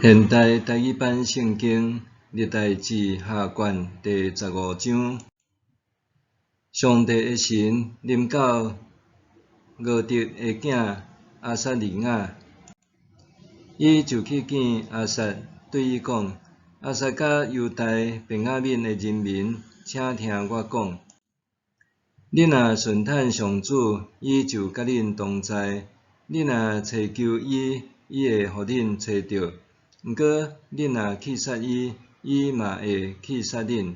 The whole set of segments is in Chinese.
现代台语版圣经历代志下卷第15章，上帝的神临到俄狄的囝亚撒利雅，伊就去见亚撒，对伊讲：亚撒甲犹大便雅悯的人民，请听我讲。你若顺趁上主，伊就甲恁同在；你若找求伊，伊会互恁找着。毋过，恁若去杀伊，伊嘛会去杀恁。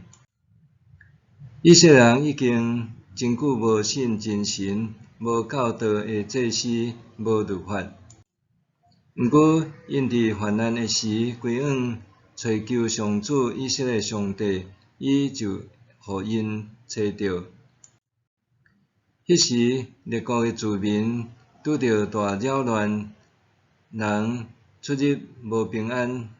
以色列人已经真久无信真神，无教导的祭司，无律法。毋过，因伫患难的时归往找求上主以色列上帝，伊就互因找着。迄时，列国的子民拄着大扰乱，人出入无平安，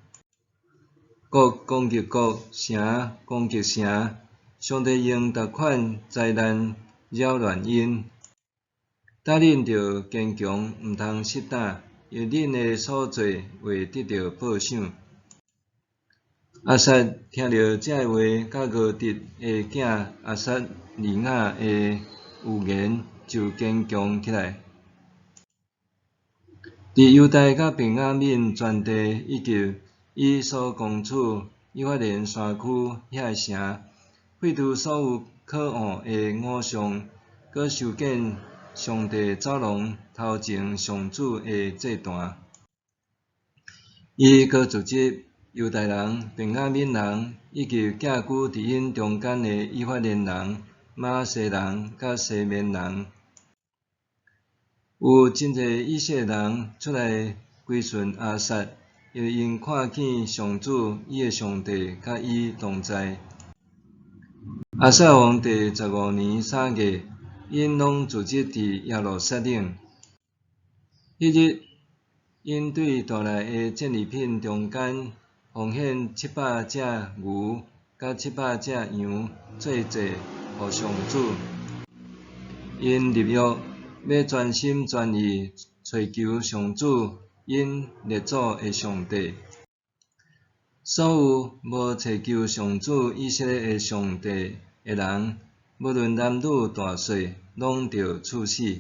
国攻击国，城攻击城，上帝用逐款灾难扰乱因，带恁着坚强，毋通失胆，因恁的所做会得到报赏。亚撒听到这话，甲俄狄的囝亚撒利雅的预言，就坚强起来。伫犹大甲便雅悯全地，以及伊所攻取以法莲山区遐城，废除所有可恶的偶像，搁修建上帝走廊头前上主的祭坛。伊搁组织犹大人、便雅悯人，以及寄居伫因中间的以法莲人、马西人甲西缅人。有真侪以色列人出来归顺亚撒，因为因看见上主伊的上帝甲伊同在。亚撒王第15年3月，因拢聚集伫耶路撒冷。迄日，因对带来的战利品中间，奉献700只牛，甲700只羊做祭互上主。因立约，要全心全意找求上主因列祖的上帝。所有无找求上主以色列的上帝的人，无论男女大小，拢着处死。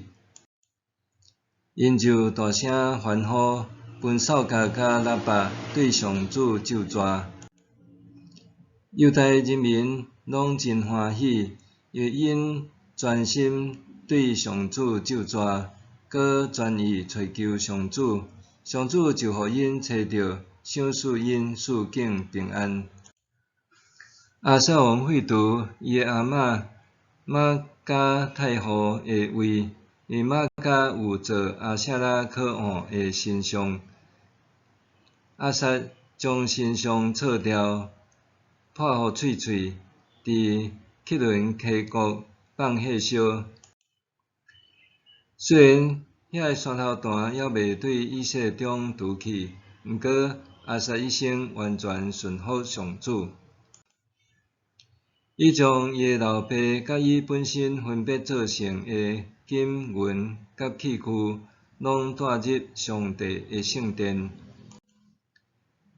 因就大声欢呼，分扫甲甲喇叭对上主咒詛。犹太人民拢真欢喜，因为因专心对上主咒詛，搁专意找求上主，上主就互因找着，赏赐因四境平安。亚撒王废除伊的阿嬷玛迦太后的位，因为玛迦有做阿舍拉可恶的神像。亚撒将神像撤掉，破互碎碎，伫克伦溪谷放火烧。虽然遐个山头弹还未对以色列中除去，毋过亚撒一生完全顺服上主。伊将伊的老爸甲伊本身分别做成的金银甲器具，拢带入上帝的圣殿。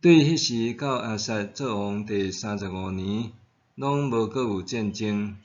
对迄时到亚撒做王第35年，拢无阁有战争。